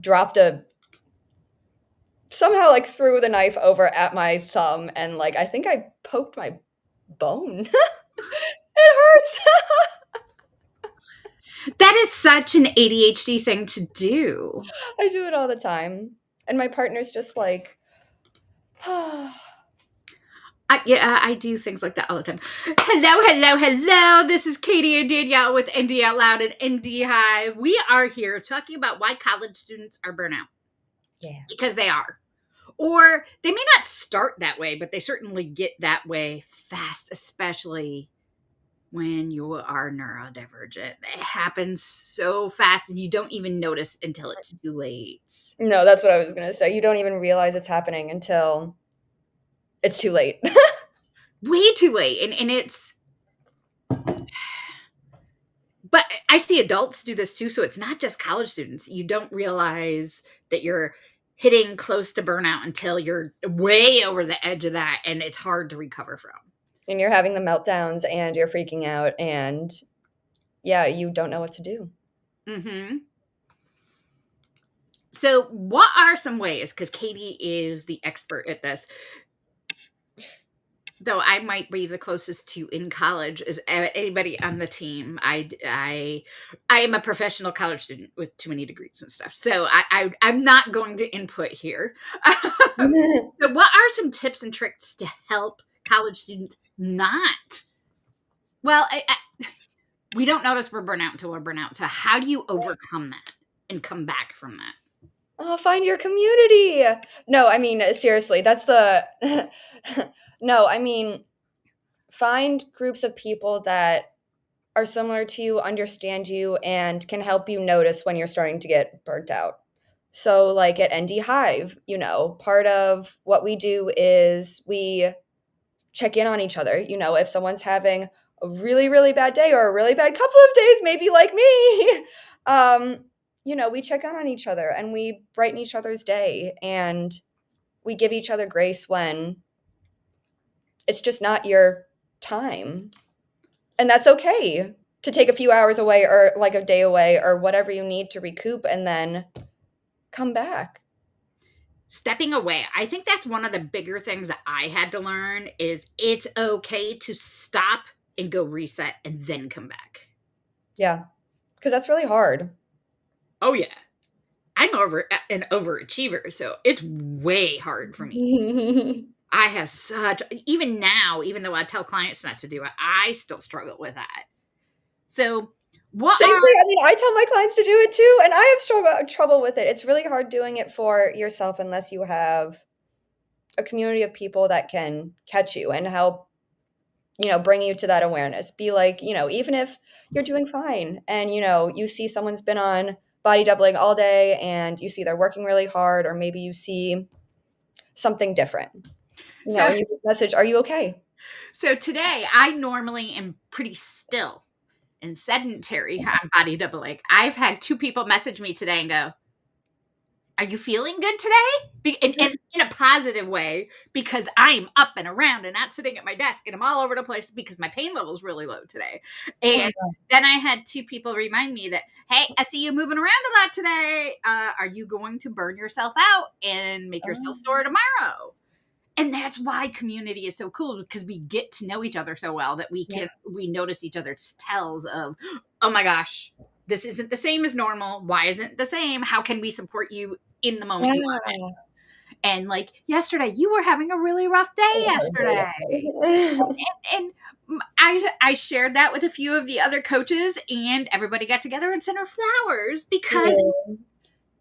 dropped somehow like threw the knife over at my thumb, and like I think I poked my bone. It hurts. That is such an ADHD thing to do. I do it all the time. And my partner's just like, I do things like that all the time. Hello, hello, hello. This is Katie and Danielle with ND Out Loud and ND High. We are here talking about why college students are burnout. yeah. Because they are. Or they may not start that way, but they certainly get that way fast, especially when you are neurodivergent. It happens so fast and you don't even notice until it's too late. No, that's what I was gonna say. You don't even realize it's happening until it's too late. Way too late. And it's, but I see adults do this too. So it's not just college students. You don't realize that you're hitting close to burnout until you're way over the edge of that and it's hard to recover from. And you're having the meltdowns and you're freaking out, and yeah, you don't know what to do. Mm-hmm. So, what are some ways? Because Katie is the expert at this. Though I might be the closest to in college as anybody on the team. I am a professional college student with too many degrees and stuff. So I'm not going to input here. So what are some tips and tricks to help college students not? Well, we don't notice we're burnout until we're burnout. So how do you overcome that and come back from that? Oh, find your community. No, I mean, seriously, that's the no, I mean, find groups of people that are similar to you, understand you, and can help you notice when you're starting to get burnt out. So, like at ND Hive, part of what we do is we check in on each other. If someone's having a really, really bad day or a really bad couple of days, maybe like me, we check in on each other and we brighten each other's day, and we give each other grace when it's just not your time. And that's okay to take a few hours away or like a day away or whatever you need to recoup and then come back. Stepping away. I think that's one of the bigger things that I had to learn is it's okay to stop and go reset and then come back. Yeah. Because that's really hard. Oh yeah. I'm an overachiever, so it's way hard for me. I have even now, even though I tell clients not to do it, I still struggle with that. So Same thing. I mean, I tell my clients to do it too, and I have trouble with it. It's really hard doing it for yourself unless you have a community of people that can catch you and help, bring you to that awareness. Be like, even if you're doing fine and, you see someone's been on body doubling all day and you see they're working really hard, or maybe you see something different, and you just message, are you okay? So today, I normally am pretty still and sedentary on body doubling. I've had 2 people message me today and go, are you feeling good today? In a positive way, because I'm up and around and not sitting at my desk and I'm all over the place because my pain level is really low today. And then I had 2 people remind me that, hey, I see you moving around a lot today. Are you going to burn yourself out and make yourself sore tomorrow? And that's why community is so cool, because we get to know each other so well that we notice each other's tells of, oh my gosh, this isn't the same as normal. Why isn't it the same? How can we support you in the moment you are in? And like yesterday, you were having a really rough day yesterday. And I shared that with a few of the other coaches, and everybody got together and sent her flowers, because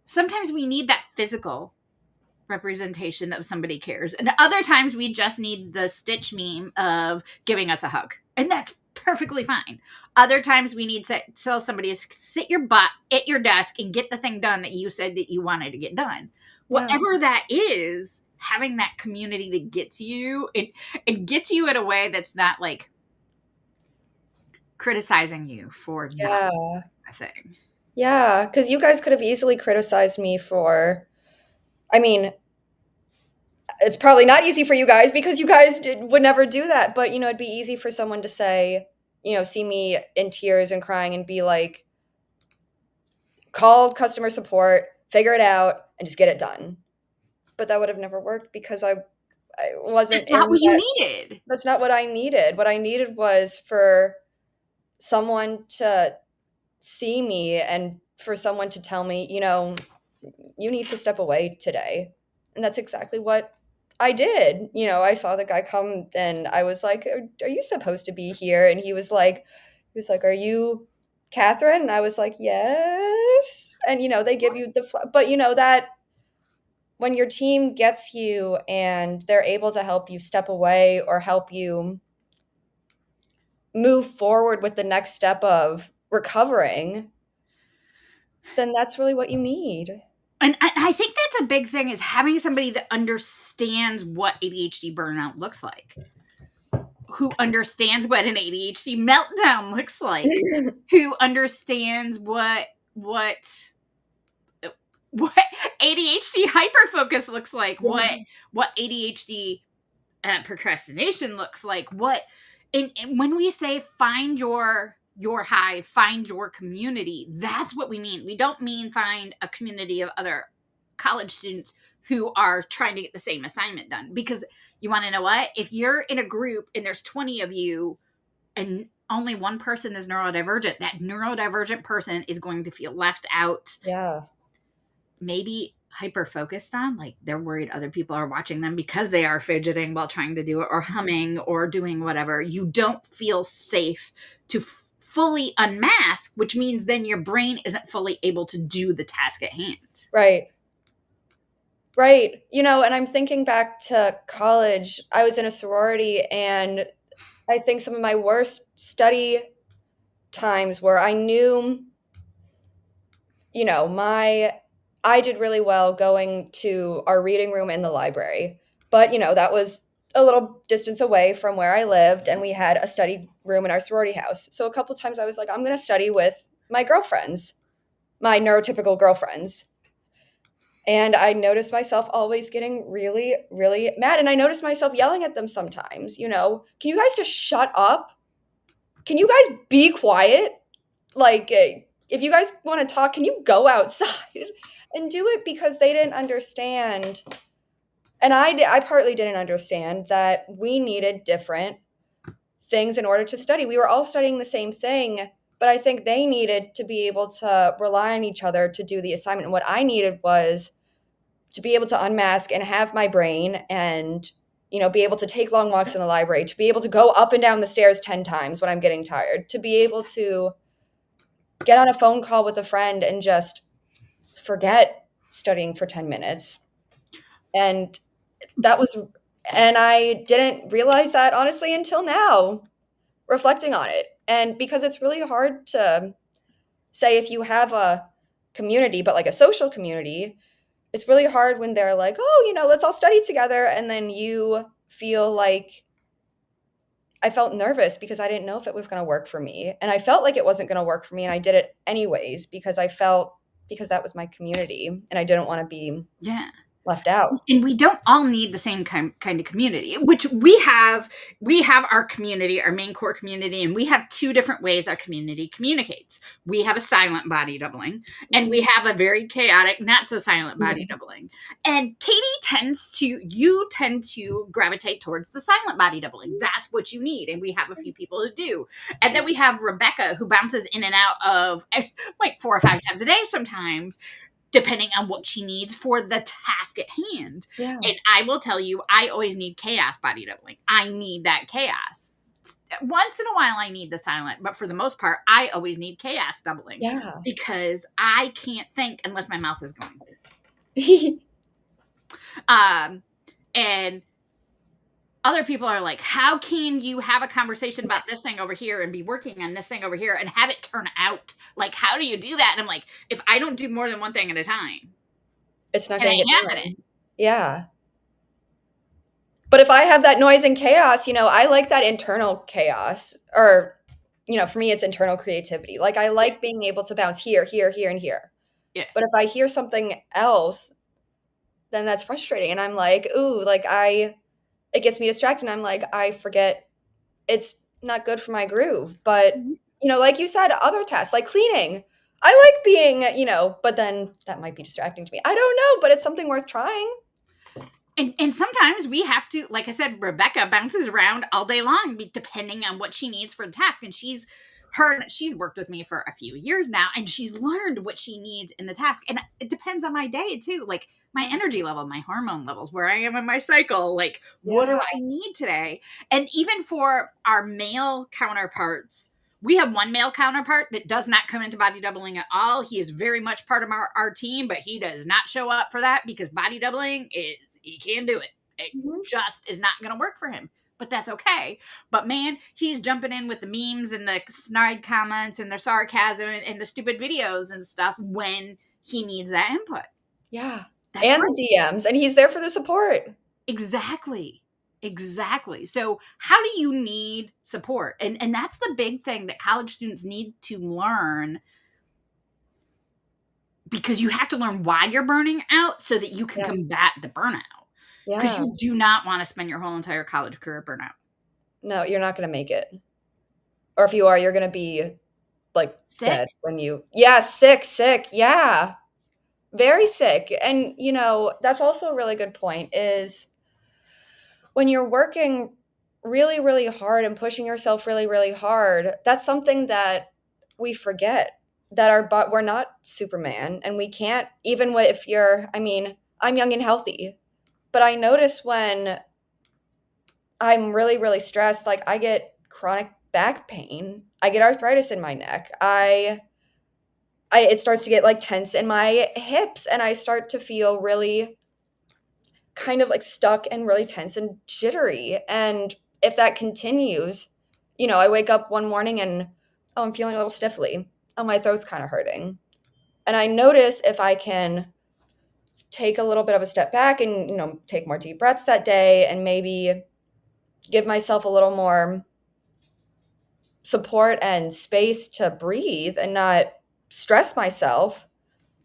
sometimes we need that physical representation of somebody cares. And other times we just need the Stitch meme of giving us a hug. And that's perfectly fine. Other times we need to tell somebody to sit your butt at your desk and get the thing done that you said that you wanted to get done. Yeah. Whatever that is, having that community that gets you, it gets you in a way that's not like criticizing you for not a thing. Yeah, because you guys could have easily criticized me for, I mean, it's probably not easy for you guys because you guys would never do that. But, it'd be easy for someone to say, see me in tears and crying and be like, call customer support, figure it out, and just get it done. But that would have never worked because I wasn't That's not in what you that. needed. That's not what I needed. What I needed was for someone to see me and for someone to tell me, you need to step away today. And that's exactly what I did. I saw the guy come and I was like, are you supposed to be here? And he was like, are you Catherine? And I was like, yes. And, they give you but that when your team gets you and they're able to help you step away or help you move forward with the next step of recovering, then that's really what you need. And I think that's a big thing, is having somebody that understands what ADHD burnout looks like, who understands what an ADHD meltdown looks like, who understands what what ADHD hyperfocus looks like, Yeah. what ADHD procrastination looks like, and when we say find your hive, find your community, that's what we mean. We don't mean find a community of other college students who are trying to get the same assignment done. Because you want to know what? If you're in a group and there's 20 of you and only one person is neurodivergent, that neurodivergent person is going to feel left out, Yeah. maybe hyper focused on, like they're worried other people are watching them because they are fidgeting while trying to do it, or humming or doing whatever. You don't feel safe to fully unmask, which means then your brain isn't fully able to do the task at hand. Right. Right. And I'm thinking back to college. I was in a sorority, and I think some of my worst study times where I knew, my I did really well going to our reading room in the library. But, that was a little distance away from where I lived, and we had a study room in our sorority house. So a couple times I was like, I'm going to study with my girlfriends, my neurotypical girlfriends. And I noticed myself always getting really, really mad. And I noticed myself yelling at them sometimes, can you guys just shut up? Can you guys be quiet? Like, if you guys want to talk, can you go outside and do it? Because they didn't understand. And I partly didn't understand that we needed different things in order to study. We were all studying the same thing, but I think they needed to be able to rely on each other to do the assignment. And what I needed was to be able to unmask and have my brain and be able to take long walks in the library, to be able to go up and down the stairs 10 times when I'm getting tired, to be able to get on a phone call with a friend and just forget studying for 10 minutes. And that was and I didn't realize that honestly until now, reflecting on it. And because it's really hard to say if you have a community, but like a social community, it's really hard when they're like, "Oh, let's all study together." And then you feel like I felt nervous because I didn't know if it was going to work for me. And I felt like it wasn't going to work for me. And I did it anyways because that was my community and I didn't want to be Yeah. left out. And we don't all need the same kind of community, which we have our community, our main core community, and we have two different ways our community communicates. We have a silent body doubling, and we have a very chaotic, not so silent body Mhm. doubling. And you tend to gravitate towards the silent body doubling. That's what you need, and we have a few people who do. And then we have Rebecca, who bounces in and out of like 4 or 5 times a day sometimes, depending on what she needs for the task at hand. Yeah. And I will tell you, I always need chaos body doubling. I need that chaos. Once in a while, I need the silent, but for the most part, I always need chaos doubling Yeah. because I can't think unless my mouth is going. And other people are like, how can you have a conversation about this thing over here and be working on this thing over here and have it turn out? Like, how do you do that? And I'm like, if I don't do more than one thing at a time, It's not it going to ain't get happening. done. Yeah. But if I have that noise and chaos, I like that internal chaos. Or, for me, it's internal creativity. Like, I Yeah. like being able to bounce here, here, here, and here. Yeah. But if I hear something else, then that's frustrating. And I'm like, ooh, it gets me distracted. And I'm like, I forget it's not good for my groove. But, Mhm. like you said, other tasks like cleaning. I like being, but then that might be distracting to me. I don't know, but it's something worth trying. And sometimes we have to, like I said, Rebecca bounces around all day long, depending on what she needs for the task. And she's worked with me for a few years now, and she's learned what she needs in the task. And it depends on my day too, like my energy level, my hormone levels, where I am in my cycle, like what do Yeah. I need today. And even for our male counterparts, we have one male counterpart that does not come into body doubling at all. He is very much part of our team, but he does not show up for that because body doubling he can do it. It Mhm. just is not going to work for him. But that's okay. But man, he's jumping in with the memes and the snide comments and the sarcasm and the stupid videos and stuff when he needs that input. Yeah. That's And great. the DMs, and he's there for the support. Exactly. Exactly. So how do you need support? And that's the big thing that college students need to learn, because you have to learn why you're burning out so that you can Yeah. combat the burnout. Because Yeah. you do not want to spend your whole entire college career burnout. No, you're not gonna make it. Or if you are, you're gonna be, like, Sick. dead when yeah, sick, yeah. Very sick. And, that's also a really good point is when you're working really, really hard and pushing yourself really, really hard, that's something that we forget that we're not Superman and we can't even if I'm young and healthy, but I notice when I'm really, really stressed, like I get chronic back pain. I get arthritis in my neck. It starts to get like tense in my hips and I start to feel really kind of like stuck and really tense and jittery. And if that continues, I wake up one morning and oh, I'm feeling a little stiffly. Oh, my throat's kind of hurting. And I notice if I can take a little bit of a step back and, take more deep breaths that day and maybe give myself a little more support and space to breathe and not stress myself,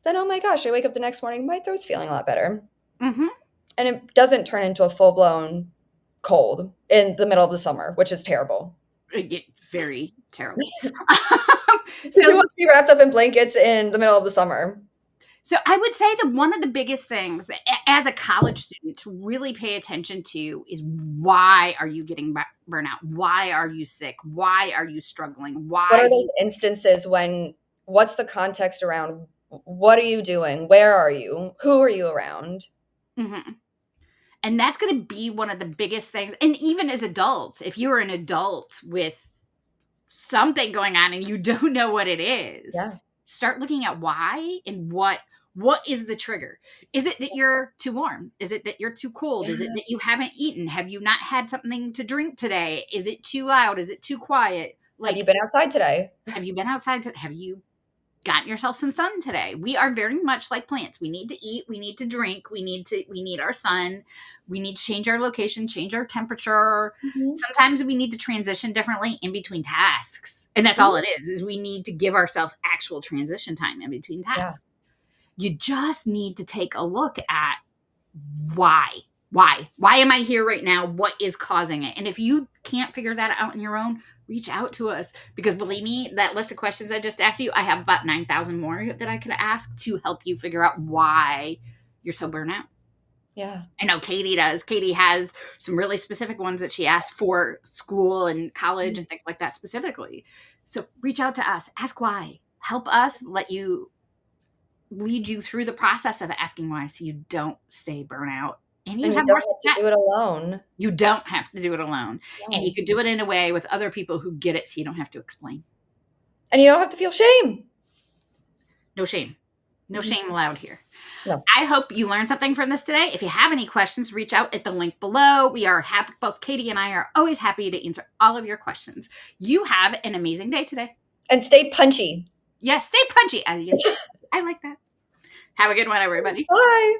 then oh my gosh, I wake up the next morning, my throat's feeling a lot better. Mm-hmm. And it doesn't turn into a full blown cold in the middle of the summer, which is terrible. Very terrible. Because who so, wants to be wrapped up in blankets in the middle of the summer? so I would say that one of the biggest things as a college student to really pay attention to is, why are you getting burnout? Why are you sick? Why are you struggling? What Why are do those instances what's the context around? What are you doing? Where are you? Who are you around? Mm-hmm. And that's going to be one of the biggest things. And even as adults, if you're an adult with something going on and you don't know what it is, Yeah. start looking at why and what is the trigger. Is it that you're too warm? Is it that you're too cold? Is it Yeah. that you haven't eaten? Have you not had something to drink today? Is it too loud? Is it too quiet? Have you Like, been outside today? have you been outside? Have you gotten yourself some sun today? We are very much like plants. We need to eat, we need to drink, we need our sun, we need to change our location, change our temperature. Mhm. Sometimes we need to transition differently in between tasks. And that's all Mhm. it is we need to give ourselves actual transition time in between Yeah. tasks. You just need to take a look at why. Why am I here right now? What is causing it? And if you can't figure that out on your own, reach out to us, because believe me, that list of questions I just asked you, I have about 9,000 more that I could ask to help you figure out why you're so burnt out. Yeah. I know Katie does. Katie has some really specific ones that she asked for school and college and things like that specifically. So reach out to us, ask why, help us lead you through the process of asking why, so you don't stay burnout and you And you have more don't have to do success. it alone. You don't have to do it alone. And you No. could do it in a way with other people who get it, so you don't have to explain. And you don't have to feel shame. No shame. No Mhm. shame allowed here. No. I hope you learned something from this today. If you have any questions, reach out at the link below. We are happy, both Katie and I are always happy to answer all of your questions. You have an amazing day today. And stay punchy. Yes, stay punchy. Yes, I like that. Have a good one, everybody. Bye.